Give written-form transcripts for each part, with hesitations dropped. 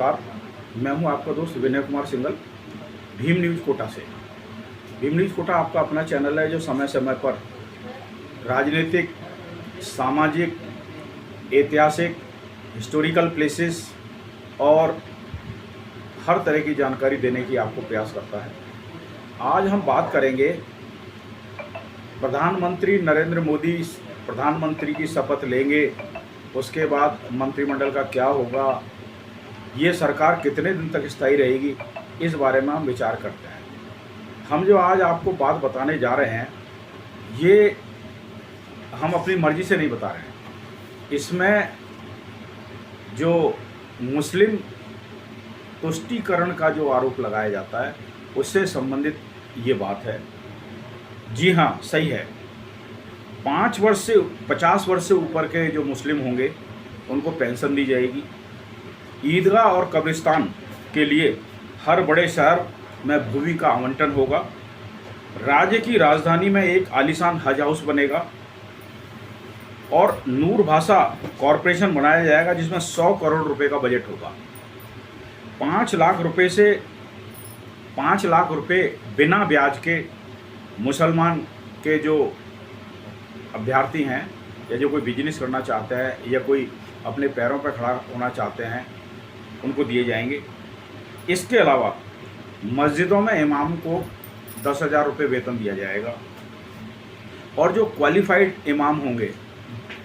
नमस्कार, मैं हूं आपका दोस्त विनय कुमार सिंघल, भीम न्यूज़ कोटा से। भीम न्यूज़ कोटा आपका अपना चैनल है जो समय समय पर राजनीतिक, सामाजिक, ऐतिहासिक, हिस्टोरिकल प्लेसेस और हर तरह की जानकारी देने की आपको प्रयास करता है। आज हम बात करेंगे प्रधानमंत्री नरेंद्र मोदी प्रधानमंत्री की शपथ लेंगे, उसके बाद मंत्रिमंडल का क्या होगा, ये सरकार कितने दिन तक स्थायी रहेगी, इस बारे में हम विचार करते हैं। हम जो आज आपको बात बताने जा रहे हैं, ये हम अपनी मर्जी से नहीं बता रहे हैं। इसमें जो मुस्लिम तुष्टीकरण का जो आरोप लगाया जाता है, उससे संबंधित ये बात है। जी हाँ, सही है। 5 वर्ष से 50 वर्ष से ऊपर के जो मुस्लिम होंगे उनको पेंशन दी जाएगी। ईदगाह और कब्रिस्तान के लिए हर बड़े शहर में भूमि का आवंटन होगा। राज्य की राजधानी में एक आलीशान हज हाउस बनेगा और नूर भाषा कॉरपोरेशन बनाया जाएगा जिसमें 100 करोड़ रुपए का बजट होगा। 5 लाख रुपए बिना ब्याज के मुसलमान के जो अभ्यर्थी हैं या जो कोई बिजनेस करना चाहते हैं या कोई अपने पैरों पर खड़ा होना चाहते हैं, उनको दिए जाएंगे। इसके अलावा मस्जिदों में इमाम को 10,000 रुपये वेतन दिया जाएगा और जो क्वालिफाइड इमाम होंगे,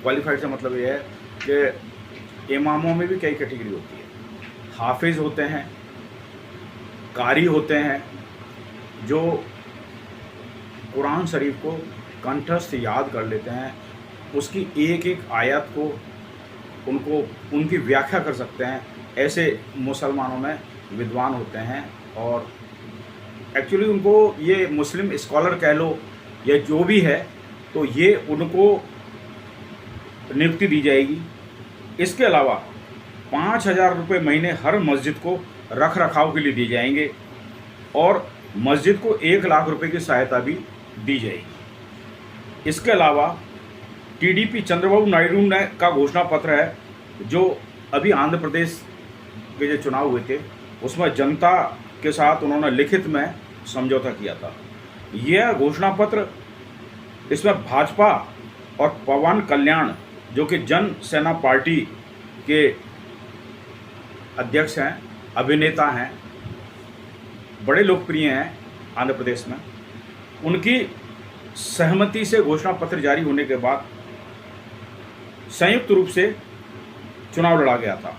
क्वालिफाइड से मतलब ये है कि इमामों में भी कई कैटेगरी होती है। हाफिज़ होते हैं, कारी होते हैं, जो कुरान शरीफ को कंठस्थ याद कर लेते हैं, उसकी एक एक आयत को उनकी व्याख्या कर सकते हैं। ऐसे मुसलमानों में विद्वान होते हैं और एक्चुअली उनको ये मुस्लिम स्कॉलर कह लो या जो भी है, तो ये उनको नियुक्ति दी जाएगी। इसके अलावा 5,000 रुपये महीने हर मस्जिद को रख रखाव के लिए दिए जाएंगे और मस्जिद को 1 लाख रुपए की सहायता भी दी जाएगी। इसके अलावा टीडीपी चंद्रबाबू नायडू ने का घोषणा पत्र है, जो अभी आंध्र प्रदेश के जो चुनाव हुए थे उसमें जनता के साथ उन्होंने लिखित में समझौता किया था। यह घोषणा पत्र, इसमें भाजपा और पवन कल्याण जो कि जन सेना पार्टी के अध्यक्ष हैं, अभिनेता हैं, बड़े लोकप्रिय हैं आंध्र प्रदेश में, उनकी सहमति से घोषणा पत्र जारी होने के बाद संयुक्त रूप से चुनाव लड़ा गया था,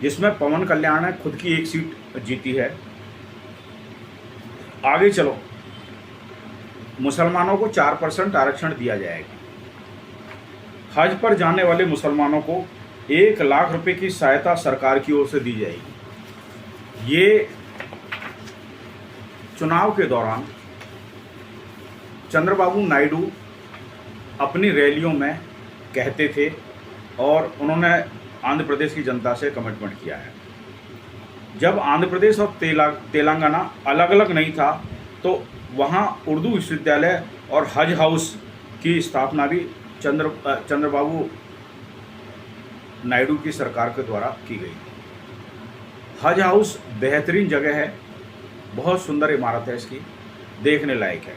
जिसमें पवन कल्याण ने खुद की एक सीट जीती है। आगे चलो, मुसलमानों को 4% आरक्षण दिया जाएगा। हज पर जाने वाले मुसलमानों को 1 लाख रुपए की सहायता सरकार की ओर से दी जाएगी। ये चुनाव के दौरान चंद्रबाबू नायडू अपनी रैलियों में कहते थे और उन्होंने आंध्र प्रदेश की जनता से कमिटमेंट किया है। जब आंध्र प्रदेश और तेलंगाना अलग अलग नहीं था, तो वहाँ उर्दू विश्वविद्यालय और हज हाउस की स्थापना भी चंद्रबाबू नायडू की सरकार के द्वारा की गई। हज हाउस बेहतरीन जगह है, बहुत सुंदर इमारत है, इसकी देखने लायक है।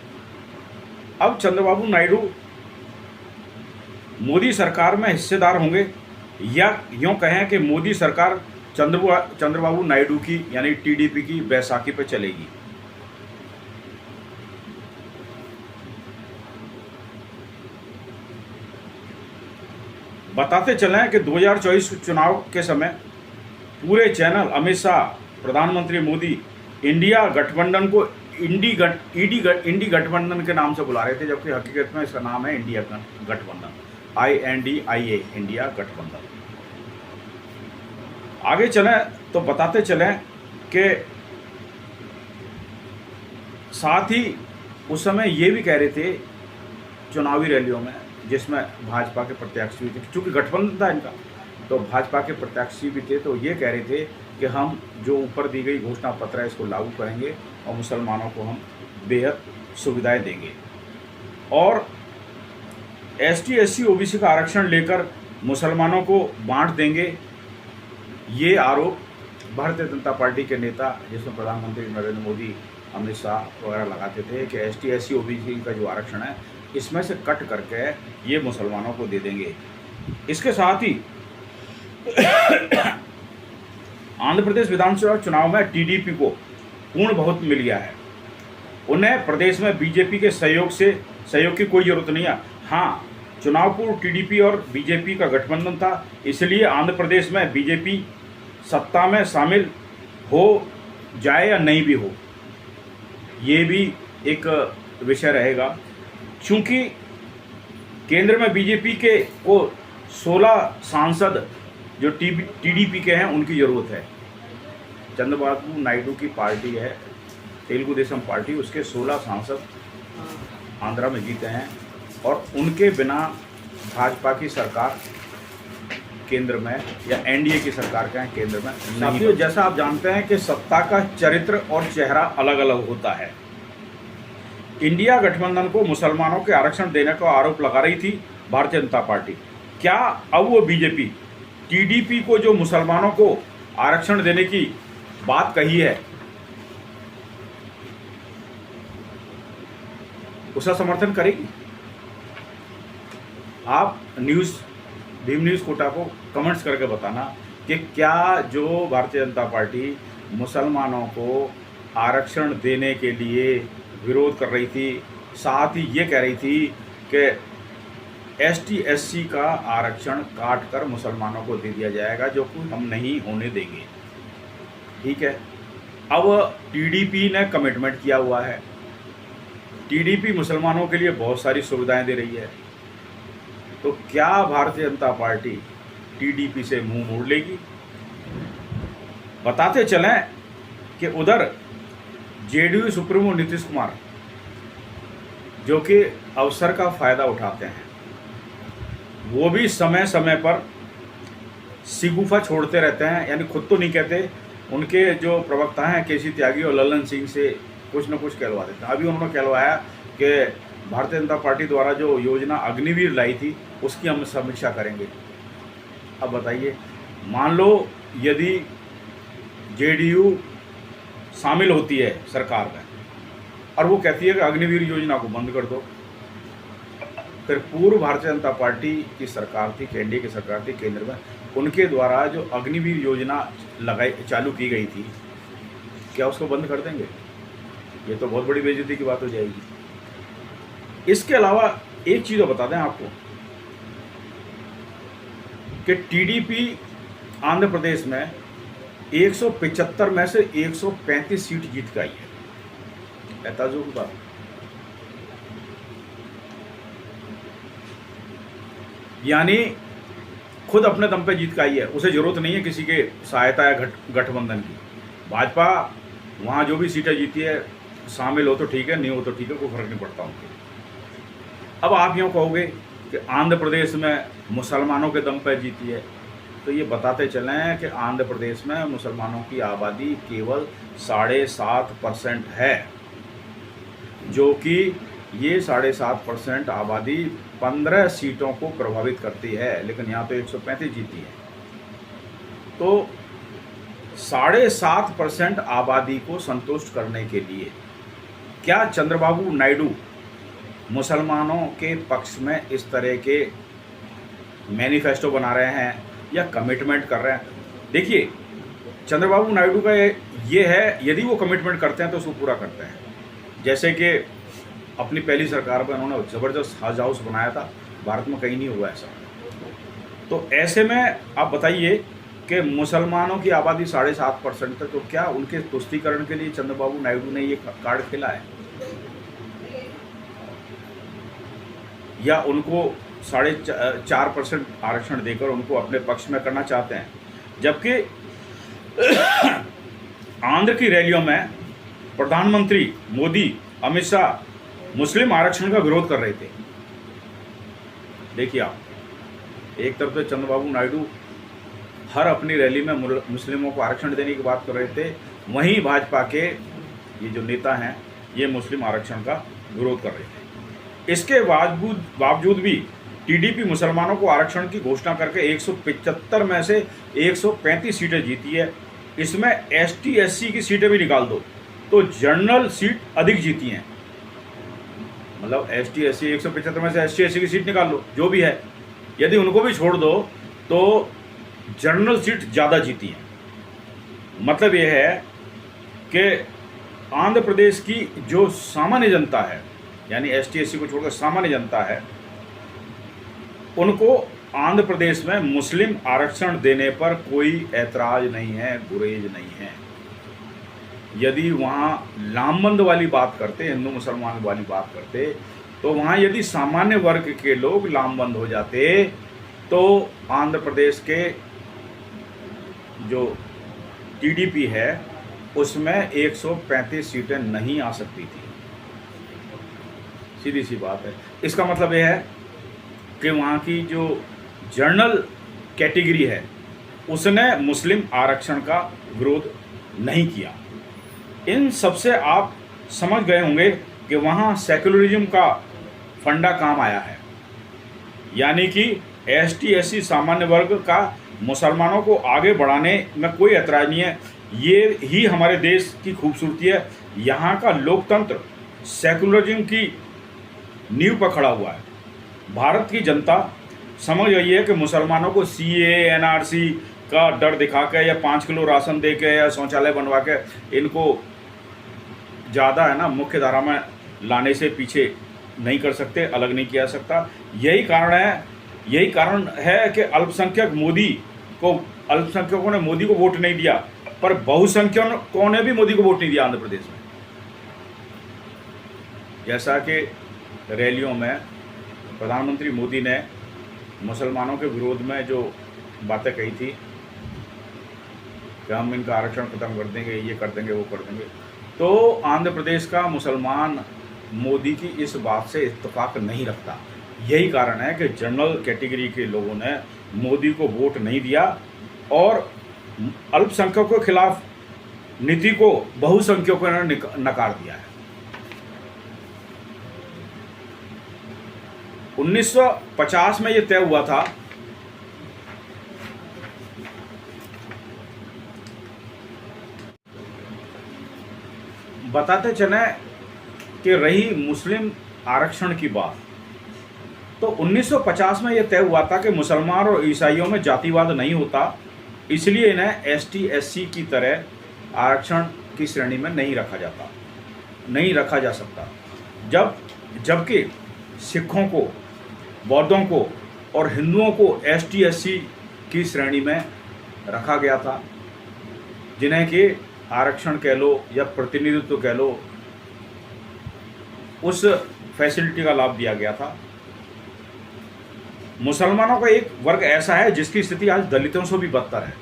अब चंद्रबाबू नायडू मोदी सरकार में हिस्सेदार होंगे या यूँ कहें कि मोदी सरकार चंद्रबाबू नायडू की यानी टीडीपी की बैसाखी पर चलेगी। बताते चलें कि 2024 चुनाव के समय पूरे चैनल अमित शाह, प्रधानमंत्री मोदी इंडिया गठबंधन को इंडी गठबंधन के नाम से बुला रहे थे, जबकि हकीकत में इसका नाम है इंडिया गठबंधन, INDIA, इंडिया गठबंधन। आगे चलें तो बताते चलें कि साथ ही उस समय ये भी कह रहे थे चुनावी रैलियों में, जिसमें भाजपा के प्रत्याशी भी थे, चूँकि गठबंधन था इनका, तो भाजपा के प्रत्याशी भी थे, तो ये कह रहे थे कि हम जो ऊपर दी गई घोषणा पत्र है इसको लागू करेंगे और मुसलमानों को हम बेहद सुविधाएं देंगे और ST SC OBC का आरक्षण लेकर मुसलमानों को बांट देंगे ये आरोप भारतीय जनता पार्टी के नेता, जिसमें प्रधानमंत्री नरेंद्र मोदी, अमित शाह वगैरह लगाते थे कि एसटी एससी ओबीसी का जो आरक्षण है इसमें से कट करके ये मुसलमानों को दे देंगे। इसके साथ ही आंध्र प्रदेश विधानसभा चुनाव में टीडीपी को पूर्ण बहुमत मिल गया है। उन्हें प्रदेश में बीजेपी के सहयोग की कोई जरूरत नहीं है। हाँ, चुनाव पूर्व टीडीपी और बीजेपी का गठबंधन था, इसलिए आंध्र प्रदेश में बीजेपी सत्ता में शामिल हो जाए या नहीं भी हो, ये भी एक विषय रहेगा। क्योंकि केंद्र में बीजेपी के को 16 सांसद जो टीडीपी के हैं उनकी ज़रूरत है। चंद्रबाबू नायडू की पार्टी है तेलुगु देशम पार्टी, उसके 16 सांसद आंध्रा में जीते हैं और उनके बिना भाजपा की सरकार केंद्र में या एनडीए की सरकार का केंद्र में नहीं। जैसा आप जानते हैं कि सत्ता का चरित्र और चेहरा अलग अलग होता है। इंडिया गठबंधन को मुसलमानों के आरक्षण देने का आरोप लगा रही थी भारतीय जनता पार्टी। क्या अब वो बीजेपी टीडीपी को जो मुसलमानों को आरक्षण देने की बात कही है उसका समर्थन करेगी? आप भीम न्यूज़ कोटा को कमेंट्स करके बताना कि क्या जो भारतीय जनता पार्टी मुसलमानों को आरक्षण देने के लिए विरोध कर रही थी, साथ ही ये कह रही थी कि एसटी एससी का आरक्षण काट कर मुसलमानों को दे दिया जाएगा, जो कि हम नहीं होने देंगे। ठीक है, अब टीडीपी ने कमिटमेंट किया हुआ है। टीडीपी मुसलमानों के लिए बहुत सारी सुविधाएं दे रही है, तो क्या भारतीय जनता पार्टी टीडीपी से मुंह मोड़ लेगी? बताते चलें कि उधर जेडीयू सुप्रीमो नीतीश कुमार, जो कि अवसर का फ़ायदा उठाते हैं, वो भी समय समय पर सिगुफा छोड़ते रहते हैं। यानी खुद तो नहीं कहते, उनके जो प्रवक्ता हैं केसी त्यागी और ललन सिंह से कुछ न कुछ कहलवा देते हैं। अभी उन्होंने कहलवाया कि भारतीय जनता पार्टी द्वारा जो योजना अग्निवीर लाई थी उसकी हम समीक्षा करेंगे। अब बताइए, मान लो यदि जेडीयू शामिल होती है सरकार में और वो कहती है कि अग्निवीर योजना को बंद कर दो, फिर पूर्व भारतीय जनता पार्टी की सरकार थी, एनडीए की सरकार थी केंद्र में, उनके द्वारा जो अग्निवीर योजना चालू की गई थी, क्या उसको बंद कर देंगे? ये तो बहुत बड़ी बेइज्जती की बात हो जाएगी। इसके अलावा एक चीज़ और बता दें आपको कि टीडीपी आंध्र प्रदेश में 175 में से 135 सीट जीत के आई है। एताजुब की बात। यानी खुद अपने दम पे जीत के आई है, उसे जरूरत नहीं है किसी के सहायता या गठबंधन की। भाजपा वहाँ जो भी सीटें जीती है, शामिल हो तो ठीक है, नहीं हो तो ठीक है, कोई फर्क नहीं पड़ता उनके। अब आप यूँ कहोगे कि आंध्र प्रदेश में मुसलमानों के दम पर जीती है, तो ये बताते चलें कि आंध्र प्रदेश में मुसलमानों की आबादी केवल 7.5% है, जो कि ये 7.5% आबादी 15 सीटों को प्रभावित करती है, लेकिन यहाँ तो 135 जीती है। तो 7.5% आबादी को संतुष्ट करने के लिए क्या चंद्रबाबू नायडू मुसलमानों के पक्ष में इस तरह के मैनिफेस्टो बना रहे हैं या कमिटमेंट कर रहे हैं? देखिए, चंद्रबाबू नायडू का ये है, यदि वो कमिटमेंट करते हैं तो उसको पूरा करते हैं। जैसे कि अपनी पहली सरकार में उन्होंने ज़बरदस्त हज हाउस बनाया था, भारत में कहीं नहीं हुआ ऐसा। तो ऐसे में आप बताइए कि मुसलमानों की आबादी 7.5% तक, तो क्या उनके तुष्टीकरण के लिए चंद्रबाबू नायडू ने ये कार्ड खेला है? या उनको 4.5% आरक्षण देकर उनको अपने पक्ष में करना चाहते हैं? जबकि आंध्र की रैलियों में प्रधानमंत्री मोदी, अमित शाह मुस्लिम आरक्षण का विरोध कर रहे थे। देखिए आप, एक तरफ तो चंद्रबाबू नायडू हर अपनी रैली में मुस्लिमों को आरक्षण देने की बात कर रहे थे, वहीं भाजपा के ये जो नेता हैं ये मुस्लिम आरक्षण का विरोध कर रहे थे। इसके बावजूद भी टीडीपी मुसलमानों को आरक्षण की घोषणा करके 175 में से 135 सीटें जीती है। इसमें एसटी एससी की सीटें भी निकाल दो तो जनरल सीट अधिक जीती हैं। मतलब एसटी एससी 175 में से एसटी एससी की सीट निकाल लो, जो भी है, यदि उनको भी छोड़ दो तो जनरल सीट ज़्यादा जीती हैं। मतलब यह है कि आंध्र प्रदेश की जो सामान्य जनता है, यानी एसटी एससी को छोड़कर सामान्य जनता है, उनको आंध्र प्रदेश में मुस्लिम आरक्षण देने पर कोई ऐतराज़ नहीं है, गुरेज नहीं है। यदि वहाँ लामबंद वाली बात करते, हिंदू मुसलमान वाली बात करते, तो वहाँ यदि सामान्य वर्ग के लोग लामबंद हो जाते तो आंध्र प्रदेश के जो टीडीपी है उसमें 135 सीटें नहीं आ सकती थी। सीधी सी बात है। इसका मतलब यह है कि वहाँ की जो जनरल कैटेगरी है उसने मुस्लिम आरक्षण का विरोध नहीं किया। इन सबसे आप समझ गए होंगे कि वहाँ सेकुलरिज्म का फंडा काम आया है, यानी कि एसटी एससी सामान्य वर्ग का मुसलमानों को आगे बढ़ाने में कोई ऐतराज़ नहीं है। ये ही हमारे देश की खूबसूरती है। यहाँ का लोकतंत्र सेकुलरिज्म की नींव पर खड़ा हुआ है। भारत की जनता समझ गई है कि मुसलमानों को सीए एनआरसी का डर दिखा के या 5 किलो राशन दे के या शौचालय बनवा के इनको ज़्यादा है ना मुख्य धारा में लाने से पीछे नहीं कर सकते, अलग नहीं किया सकता। यही कारण है कि अल्पसंख्यकों ने मोदी को वोट नहीं दिया, पर बहुसंख्यकों ने भी मोदी को वोट नहीं दिया आंध्र प्रदेश में। जैसा कि रैलियों में प्रधानमंत्री मोदी ने मुसलमानों के विरोध में जो बातें कही थी कि हम इनका आरक्षण खत्म कर देंगे, ये कर देंगे, वो कर देंगे, तो आंध्र प्रदेश का मुसलमान मोदी की इस बात से इत्तेफाक नहीं रखता। यही कारण है कि जनरल कैटेगरी के लोगों ने मोदी को वोट नहीं दिया और अल्पसंख्यकों के खिलाफ नीति को बहुसंख्यकों ने नकार दिया है। 1950 में ये तय हुआ था बताते चले कि रही मुस्लिम आरक्षण की बात, तो 1950 में यह तय हुआ था कि मुसलमान और ईसाइयों में जातिवाद नहीं होता, इसलिए इन्हें एसटी एससी की तरह आरक्षण की श्रेणी में नहीं रखा जा सकता। जबकि सिखों को, बौद्धों को और हिंदुओं को एसटी एससी की श्रेणी में रखा गया था, जिन्हें कि आरक्षण कह लो या प्रतिनिधित्व कह लो, उस फैसिलिटी का लाभ दिया गया था। मुसलमानों का एक वर्ग ऐसा है जिसकी स्थिति आज दलितों से भी बदतर है।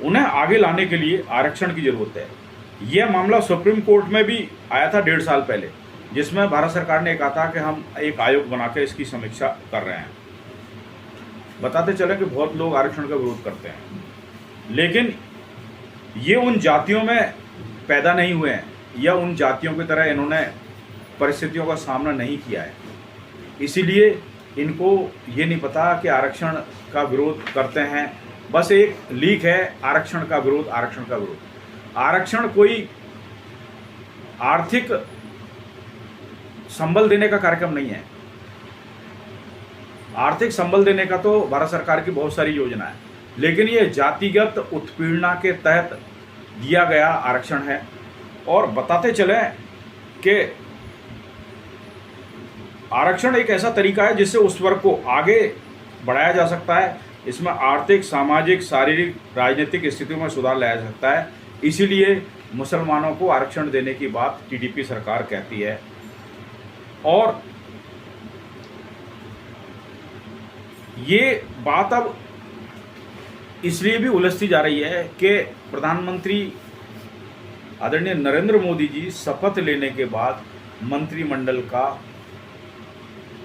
उन्हें आगे लाने के लिए आरक्षण की जरूरत है। यह मामला सुप्रीम कोर्ट में भी आया था 1.5 साल पहले, जिसमें भारत सरकार ने कहा था कि हम एक आयोग बनाकर इसकी समीक्षा कर रहे हैं। बताते चले कि बहुत लोग आरक्षण का विरोध करते हैं, लेकिन ये उन जातियों में पैदा नहीं हुए हैं या उन जातियों की तरह इन्होंने परिस्थितियों का सामना नहीं किया है, इसीलिए इनको ये नहीं पता कि आरक्षण का विरोध करते हैं। बस एक लीक है आरक्षण का विरोध। आरक्षण कोई आर्थिक संबल देने का कार्यक्रम नहीं है। आर्थिक संबल देने का तो भारत सरकार की बहुत सारी योजना है, लेकिन ये जातिगत उत्पीड़ना के तहत दिया गया आरक्षण है। और बताते चले कि आरक्षण एक ऐसा तरीका है जिससे उस वर्ग को आगे बढ़ाया जा सकता है। इसमें आर्थिक, सामाजिक, शारीरिक, राजनीतिक स्थितियों में सुधार लाया जा सकता है। इसीलिए मुसलमानों को आरक्षण देने की बात टीडीपी सरकार कहती है। और ये बात अब इसलिए भी उलझती जा रही है कि प्रधानमंत्री आदरणीय नरेंद्र मोदी जी शपथ लेने के बाद मंत्रिमंडल का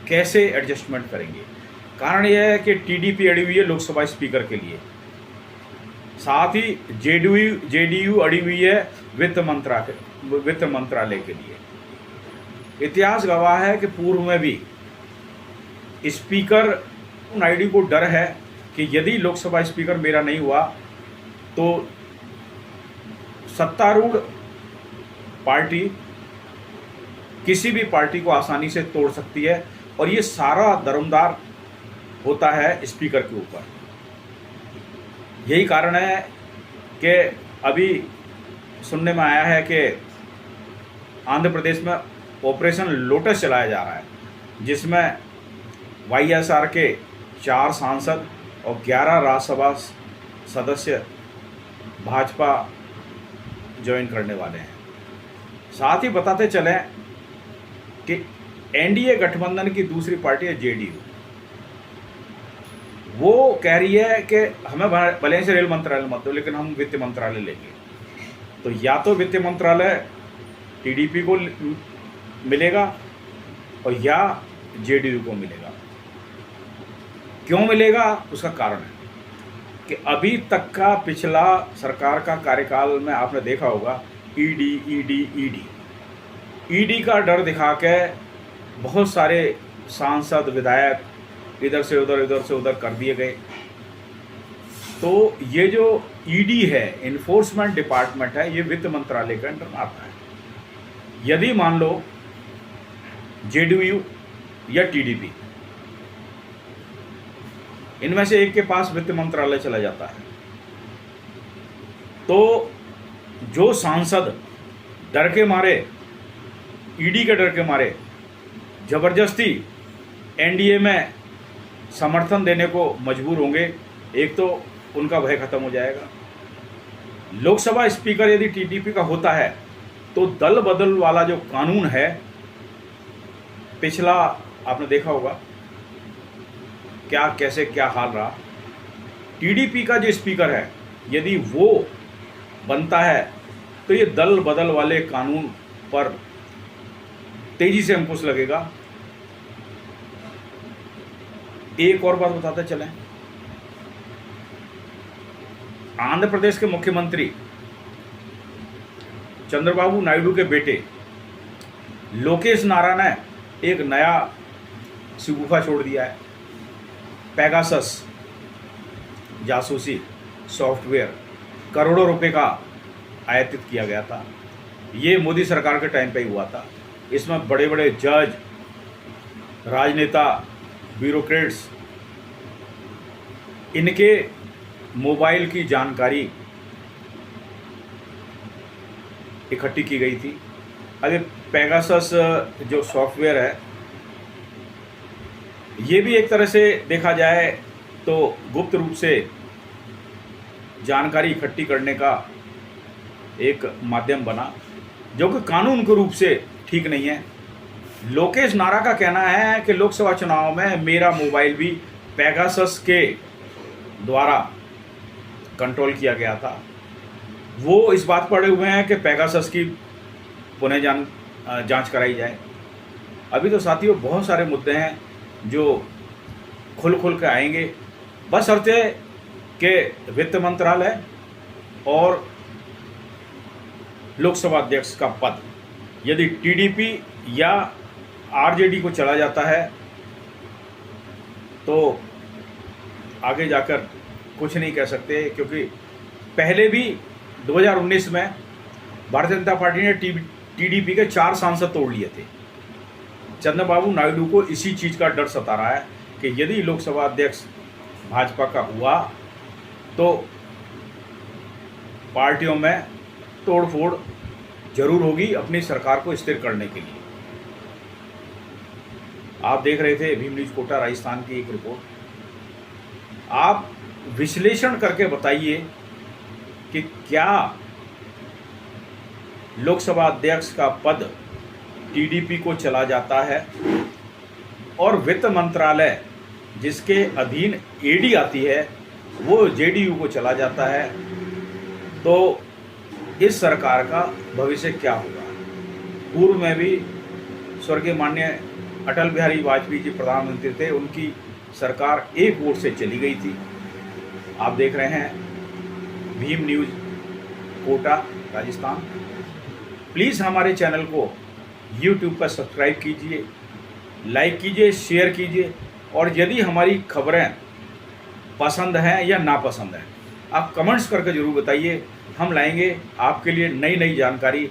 कैसे एडजस्टमेंट करेंगे। कारण यह है कि टीडीपी अड़ी हुई है लोकसभा स्पीकर के लिए, साथ ही जेडीयू अड़ी हुई है वित्त मंत्रालय के लिए। इतिहास गवाह है कि पूर्व में भी स्पीकर नायडू को डर है कि यदि लोकसभा स्पीकर मेरा नहीं हुआ तो सत्तारूढ़ पार्टी किसी भी पार्टी को आसानी से तोड़ सकती है, और ये सारा दरमदार होता है स्पीकर के ऊपर। यही कारण है कि अभी सुनने में आया है कि आंध्र प्रदेश में ऑपरेशन लोटस चलाया जा रहा है, जिसमें वाईएसआर के 4 सांसद और 11 राज्यसभा सदस्य भाजपा ज्वाइन करने वाले हैं। साथ ही बताते चलें कि एनडीए गठबंधन की दूसरी पार्टी है जेडीयू, वो कह रही है कि हमें भले ही से रेल मंत्रालय मत दो, लेकिन हम वित्त मंत्रालय लेंगे। तो या तो वित्त मंत्रालय टीडीपी को मिलेगा और या जेडीयू को मिलेगा। क्यों मिलेगा, उसका कारण है कि अभी तक का पिछला सरकार का कार्यकाल में आपने देखा होगा ईडी का डर दिखा के बहुत सारे सांसद विधायक इधर से उधर कर दिए गए। तो ये जो ईडी है, इन्फोर्समेंट डिपार्टमेंट है, ये वित्त मंत्रालय के अंडर आता है। यदि मान लो जेडीयू या टीडीपी इनमें से एक के पास वित्त मंत्रालय चला जाता है, तो जो सांसद डर के मारे, ईडी के डर के मारे जबरदस्ती एनडीए में समर्थन देने को मजबूर होंगे, एक तो उनका भय खत्म हो जाएगा। लोकसभा स्पीकर यदि टीडीपी का होता है तो दल बदल वाला जो कानून है, पिछला आपने देखा होगा क्या हाल रहा। टीडीपी का जो स्पीकर है यदि वो बनता है तो ये दल बदल वाले कानून पर तेजी से अंकुश लगेगा। एक और बात बताते चलें, आंध्र प्रदेश के मुख्यमंत्री चंद्रबाबू नायडू के बेटे लोकेश नारा ने एक नया शगुफा छोड़ दिया है। पेगासस जासूसी सॉफ्टवेयर करोड़ों रुपए का आयातित किया गया था। ये मोदी सरकार के टाइम पे ही हुआ था। इसमें बड़े बड़े जज, राजनेता, ब्यूरोक्रेट्स, इनके मोबाइल की जानकारी इकट्ठी की गई थी। अब पेगासस जो सॉफ्टवेयर है, ये भी एक तरह से देखा जाए तो गुप्त रूप से जानकारी इकट्ठी करने का एक माध्यम बना, जो कि कानून के रूप से ठीक नहीं है। लोकेश नारा का कहना है कि लोकसभा चुनाव में मेरा मोबाइल भी पेगासस के द्वारा कंट्रोल किया गया था। वो इस बात पर अड़े हुए हैं कि पेगासस की पुनः जांच कराई जाए। अभी तो साथियों बहुत सारे मुद्दे हैं जो खुल के आएंगे, बशर्ते कि वित्त मंत्रालय और लोकसभा अध्यक्ष का पद यदि टीडीपी या आरजेडी को चला जाता है तो आगे जाकर कुछ नहीं कह सकते, क्योंकि पहले भी 2019 में भारतीय जनता पार्टी ने टीडीपी के 4 सांसद तोड़ लिए थे। चंद्रबाबू नायडू को इसी चीज़ का डर सता रहा है कि यदि लोकसभा अध्यक्ष भाजपा का हुआ तो पार्टियों में तोड़फोड़ जरूर होगी अपनी सरकार को स्थिर करने के लिए। आप देख रहे थे भीम न्यूज कोटा राजस्थान की एक रिपोर्ट। आप विश्लेषण करके बताइए कि क्या लोकसभा अध्यक्ष का पद टीडीपी को चला जाता है और वित्त मंत्रालय जिसके अधीन ईडी आती है वो जेडीयू को चला जाता है, तो इस सरकार का भविष्य क्या होगा। पूर्व में भी स्वर्गीय माननीय अटल बिहारी वाजपेयी जी प्रधानमंत्री थे, उनकी सरकार एक वोट से चली गई थी। आप देख रहे हैं भीम न्यूज कोटा राजस्थान। प्लीज़ हमारे चैनल को YouTube पर सब्सक्राइब कीजिए, लाइक कीजिए, शेयर कीजिए और यदि हमारी खबरें पसंद हैं या नापसंद हैं, आप कमेंट्स करके ज़रूर बताइए। हम लाएंगे आपके लिए नई नई जानकारी।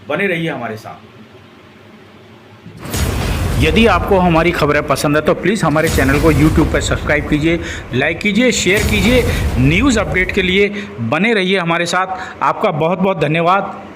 बने रहिए हमारे साथ। यदि आपको हमारी खबरें पसंद है तो प्लीज़ हमारे चैनल को YouTube पर सब्सक्राइब कीजिए, लाइक कीजिए, शेयर कीजिए। न्यूज़ अपडेट के लिए बने रहिए हमारे साथ। आपका बहुत बहुत धन्यवाद।